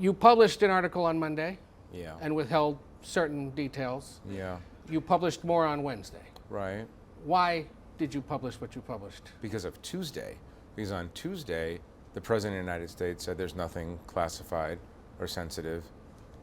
You published an article on Monday. Yeah. And withheld certain details. Yeah. You published more on Wednesday. Right. Why did you publish what you published? Because of Tuesday. Because on Tuesday, the President of the United States said there's nothing classified or sensitive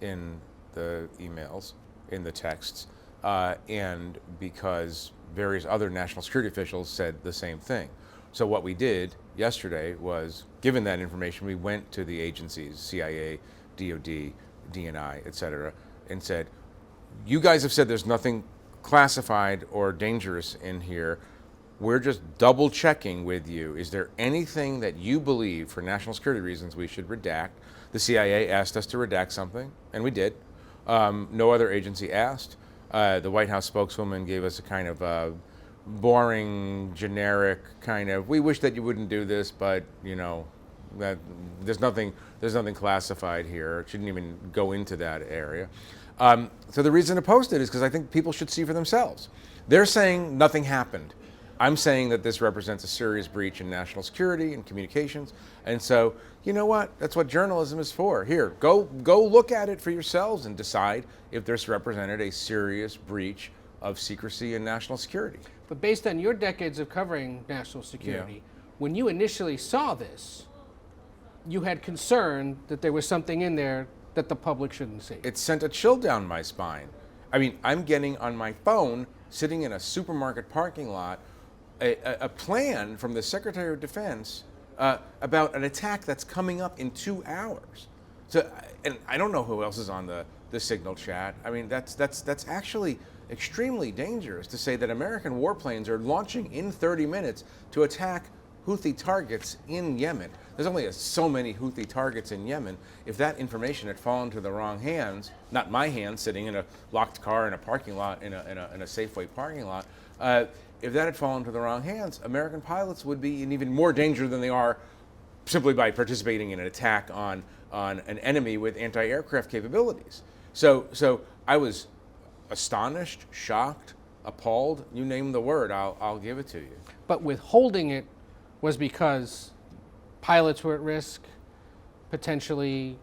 in the emails, in the texts, and because various other national security officials said the same thing. So what we did yesterday was, given that information, we went to the agencies, CIA, DOD, DNI, et cetera, and said, you guys have said there's nothing classified or dangerous in here. We're just double checking with you. Is there anything that you believe for national security reasons we should redact? The CIA asked us to redact something, and we did. No other agency asked. The White House spokeswoman gave us a kind of boring, generic kind of, we wish that you wouldn't do this, but you know, that there's nothing classified here. It shouldn't even go into that area. So the reason to post it is because I think people should see for themselves. They're saying nothing happened. I'm saying that this represents a serious breach in national security and communications. And so, you know what? That's what journalism is for. Here, go look at it for yourselves and decide if this represented a serious breach of secrecy and national security. But based on your decades of covering national security, when you initially saw this, you had concern that there was something in there that the public shouldn't see. It sent a chill down my spine. I mean, I'm getting on my phone, sitting in a supermarket parking lot, a plan from the Secretary of Defense about an attack that's coming up in 2 hours. So, and I don't know who else is on the Signal chat. I mean, that's actually extremely dangerous to say that American warplanes are launching in 30 minutes to attack Houthi targets in Yemen. There's only so many Houthi targets in Yemen. If that information had fallen to the wrong hands, not my hands sitting in a locked car in a parking lot, in a Safeway parking lot, if that had fallen to the wrong hands, American pilots would be in even more danger than they are simply by participating in an attack on an enemy with anti-aircraft capabilities. So I was astonished, shocked, appalled, you name the word, I'll give it to you. But withholding it was because pilots were at risk, potentially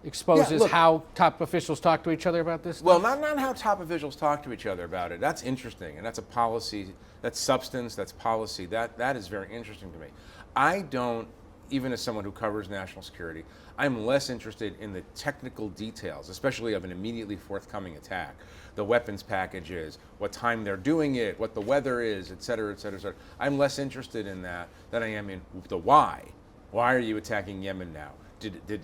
exposes how top officials talk to each other about this stuff? Well, not how top officials talk to each other about it. That's interesting, and that's a policy, that's substance, that's policy. That is very interesting to me. I don't, even as someone who covers national security, I'm less interested in the technical details, especially of an immediately forthcoming attack. The weapons packages, what time they're doing it, what the weather is, et cetera, et cetera, et cetera. I'm less interested in that than I am in the why. Why are you attacking Yemen now?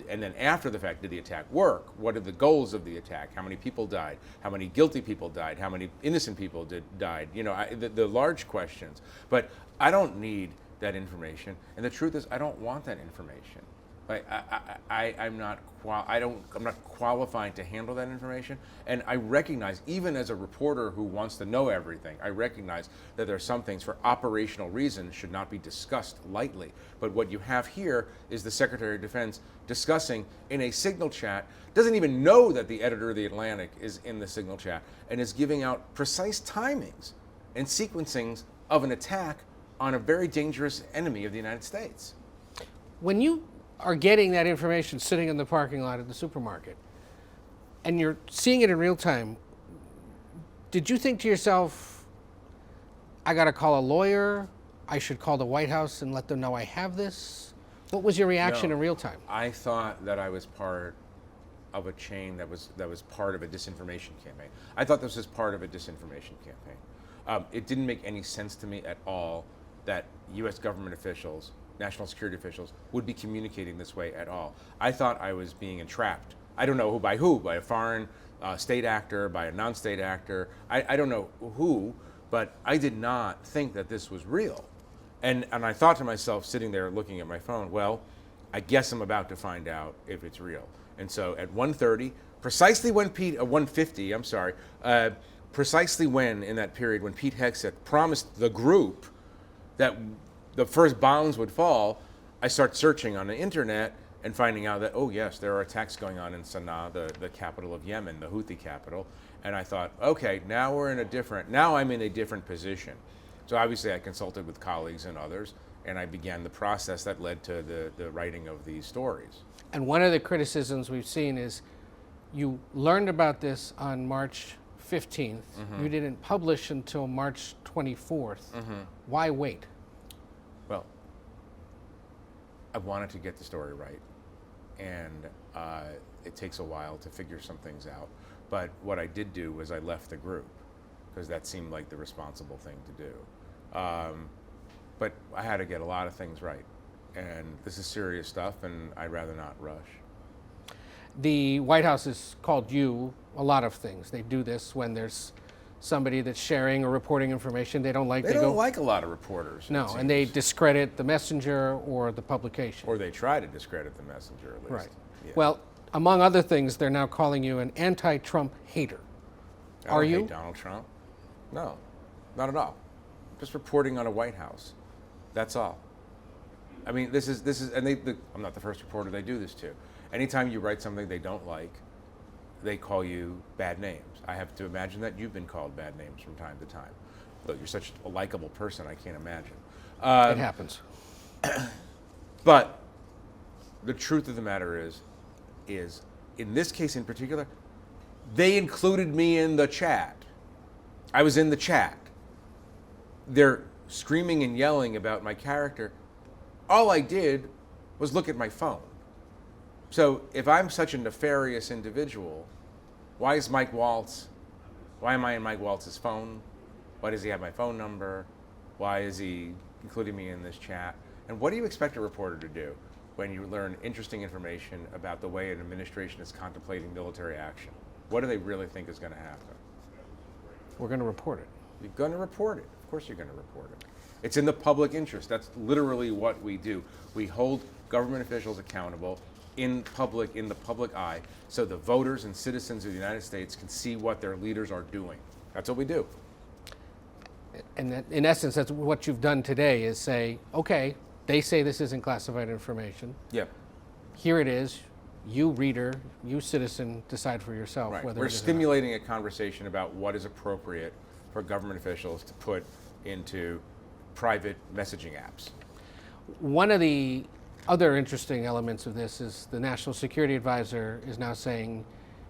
And then after the fact, did the attack work? What are the goals of the attack? How many people died? How many guilty people died? How many innocent people died? You know, the large questions. But I don't need that information. And the truth is, I don't want that information. Like, I'm not qualified to handle that information. And I recognize, even as a reporter who wants to know everything, I recognize that there are some things for operational reasons should not be discussed lightly. But what you have here is the Secretary of Defense discussing in a Signal chat, doesn't even know that the editor of The Atlantic is in the Signal chat, and is giving out precise timings and sequencings of an attack on a very dangerous enemy of the United States. When you are getting that information sitting in the parking lot at the supermarket, and you're seeing it in real time, did you think to yourself, I got to call a lawyer, I should call the White House and let them know I have this? What was your reaction in real time? I thought that I was part of a chain that was part of a disinformation campaign. I thought this was part of a disinformation campaign. It didn't make any sense to me at all that U.S. government officials, national security officials, would be communicating this way at all. I thought I was being entrapped. I don't know by a foreign state actor, by a non-state actor. I don't know who, but I did not think that this was real. And I thought to myself, sitting there looking at my phone, well, I guess I'm about to find out if it's real. And so at 1:30, precisely when 1:50, I'm sorry, precisely when in that period when Pete Hegseth promised the group that the first bombs would fall, I start searching on the internet and finding out that, oh yes, there are attacks going on in Sana'a, the capital of Yemen, the Houthi capital. And I thought, okay, now I'm in a different position. So obviously I consulted with colleagues and others, and I began the process that led to the writing of these stories. And one of the criticisms we've seen is you learned about this on March 15th. You didn't publish until March 24th. Why wait? Well, I wanted to get the story right, and it takes a while to figure some things out. But what I did do was I left the group, because that seemed like the responsible thing to do. But I had to get a lot of things right, and this is serious stuff, and I'd rather not rush. The White House has called you a lot of things. They do this when there's somebody that's sharing or reporting information they don't like. They don't like a lot of reporters. No, and they discredit the messenger or the publication. Or they try to discredit the messenger, at least. Right. Yeah. Well, among other things, they're now calling you an anti-Trump hater. I don't hate Donald Trump. No, not at all. Just reporting on a White House. That's all. I mean, this is, and I'm not the first reporter they do this to. Anytime you write something they don't like, they call you bad names. I have to imagine that you've been called bad names from time to time. Look, you're such a likable person, I can't imagine. It happens. But the truth of the matter is in this case in particular, they included me in the chat. I was in the chat. They're screaming and yelling about my character. All I did was look at my phone. So if I'm such a nefarious individual, why am I in Mike Waltz's phone? Why does he have my phone number? Why is he including me in this chat? And what do you expect a reporter to do when you learn interesting information about the way an administration is contemplating military action? What do they really think is going to happen? We're going to report it. You're going to report it. Of course you're going to report it. It's in the public interest. That's literally what we do. We hold government officials accountable in the public eye, so the voters and citizens of the United States can see what their leaders are doing. That's what we do. And that, in essence, that's what you've done today is say, okay, they say this isn't classified information. Yeah. Here it is. You reader, you citizen, decide for yourself Right. whether We're it is stimulating a conversation about what is appropriate for government officials to put into private messaging apps. One of the other interesting elements of this is the National Security Advisor is now saying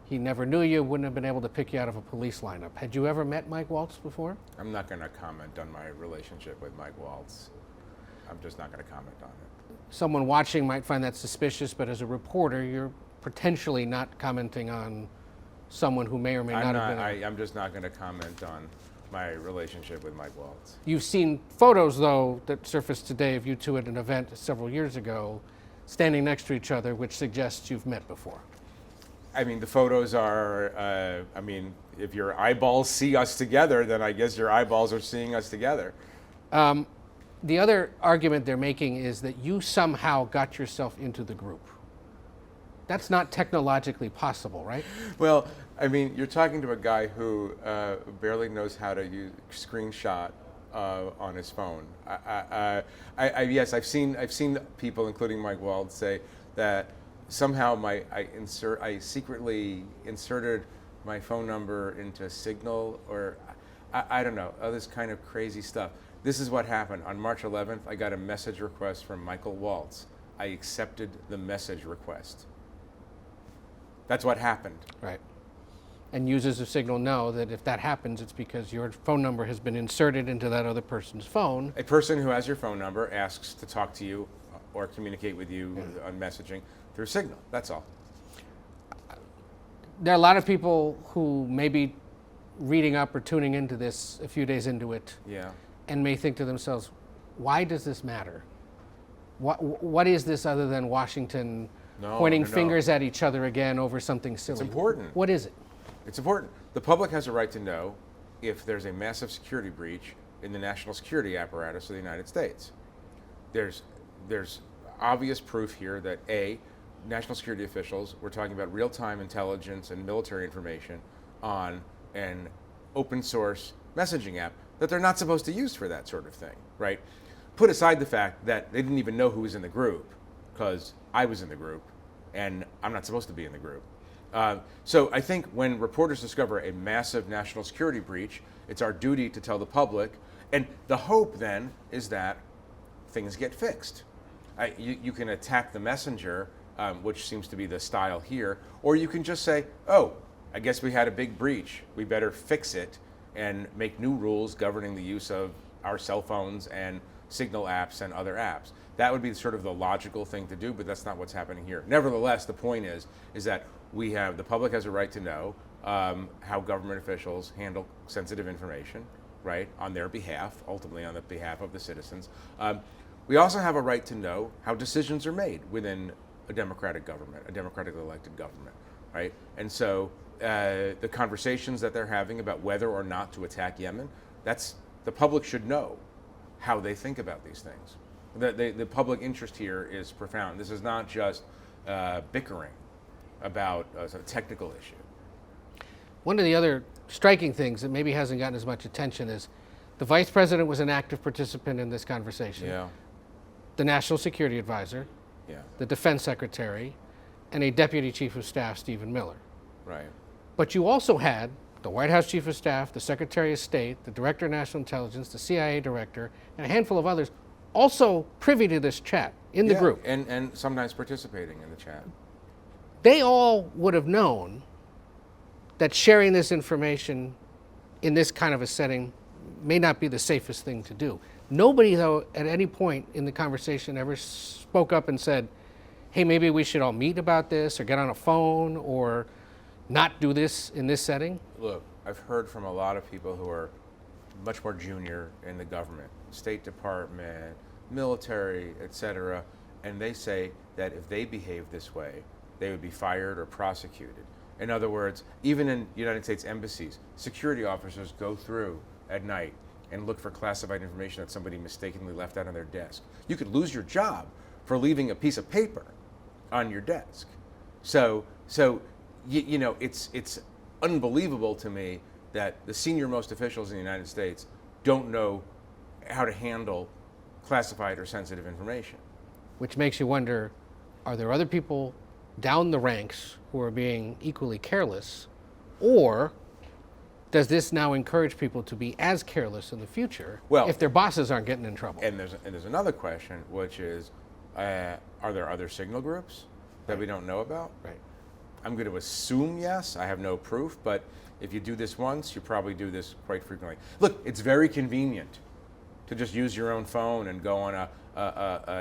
he never knew you, wouldn't have been able to pick you out of a police lineup. Had you ever met Mike Waltz before? I'm not going to comment on my relationship with Mike Waltz. I'm just not going to comment on it. Someone watching might find that suspicious, but as a reporter, you're potentially not commenting on someone who may or may not have been. I'm just not going to comment on my relationship with Mike Waltz. You've seen photos, though, that surfaced today of you two at an event several years ago, standing next to each other, which suggests you've met before. I mean, the photos are, if your eyeballs see us together, then I guess your eyeballs are seeing us together. The other argument they're making is that you somehow got yourself into the group. That's not technologically possible, right? Well, I mean, you're talking to a guy who barely knows how to use screenshot on his phone. Yes, I've seen people, including Mike Waltz, say that somehow I secretly inserted my phone number into Signal, or I don't know, this kind of crazy stuff. This is what happened. On March 11th, I got a message request from Michael Waltz. I accepted the message request. That's what happened. Right. And users of Signal know that if that happens, it's because your phone number has been inserted into that other person's phone. A person who has your phone number asks to talk to you or communicate with you on messaging through Signal. That's all. There are a lot of people who may be reading up or tuning into this a few days into it, and may think to themselves, why does this matter? What is this other than Washington pointing fingers at each other again over something silly? It's important. What is it? It's important. The public has a right to know if there's a massive security breach in the national security apparatus of the United States. There's obvious proof here that national security officials were talking about real-time intelligence and military information on an open source messaging app that they're not supposed to use for that sort of thing, right? Put aside the fact that they didn't even know who was in the group, because I was in the group and I'm not supposed to be in the group. So I think when reporters discover a massive national security breach, it's our duty to tell the public. And the hope then is that things get fixed. You can attack the messenger, which seems to be the style here, or you can just say, oh, I guess we had a big breach. We better fix it and make new rules governing the use of our cell phones and Signal apps and other apps. That would be sort of the logical thing to do, but that's not what's happening here. Nevertheless, the point is that the public has a right to know how government officials handle sensitive information, right, on their behalf, ultimately on the behalf of the citizens. We also have a right to know how decisions are made within a democratic government, a democratically elected government, right? And so the conversations that they're having about whether or not to attack Yemen, the public should know how they think about these things. The public interest here is profound. This is not just bickering about a technical issue. One of the other striking things that maybe hasn't gotten as much attention is the vice president was an active participant in this conversation. Yeah. The national security advisor, Yeah. the defense secretary, and a deputy chief of staff, Stephen Miller. Right. But you also had the White House chief of staff, the secretary of state, the director of national intelligence, the CIA director, and a handful of others also privy to this chat in the group. And sometimes participating in the chat. They all would have known that sharing this information in this kind of a setting may not be the safest thing to do. Nobody, though, at any point in the conversation ever spoke up and said, hey, maybe we should all meet about this or get on a phone or not do this in this setting. Look, I've heard from a lot of people who are much more junior in the government, State Department, military, etc., and they say that if they behave this way, they would be fired or prosecuted. In other words, even in United States embassies, security officers go through at night and look for classified information that somebody mistakenly left out on their desk. You could lose your job for leaving a piece of paper on your desk. So it's unbelievable to me that the senior most officials in the United States don't know how to handle classified or sensitive information. Which makes you wonder, are there other people down the ranks who are being equally careless, or does this now encourage people to be as careless in the future if their bosses aren't getting in trouble? And there's another question, which is, are there other signal groups that we don't know about? Right. I'm going to assume yes. I have no proof, but if you do this once, you probably do this quite frequently. Look, it's very convenient to just use your own phone and go on an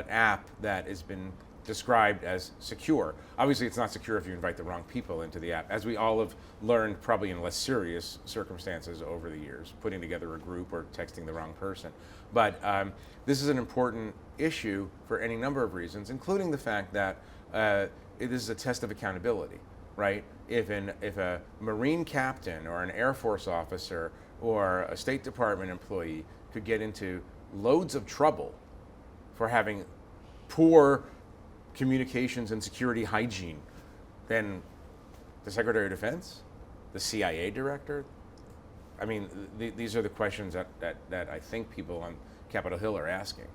app that has been described as secure. Obviously, it's not secure if you invite the wrong people into the app, as we all have learned probably in less serious circumstances over the years, putting together a group or texting the wrong person. But this is an important issue for any number of reasons, including the fact that this is a test of accountability, right? If a Marine captain or an Air Force officer or a State Department employee could get into loads of trouble for having poor communications and security hygiene, then the Secretary of Defense, the CIA director, I mean, these are the questions that I think people on Capitol Hill are asking.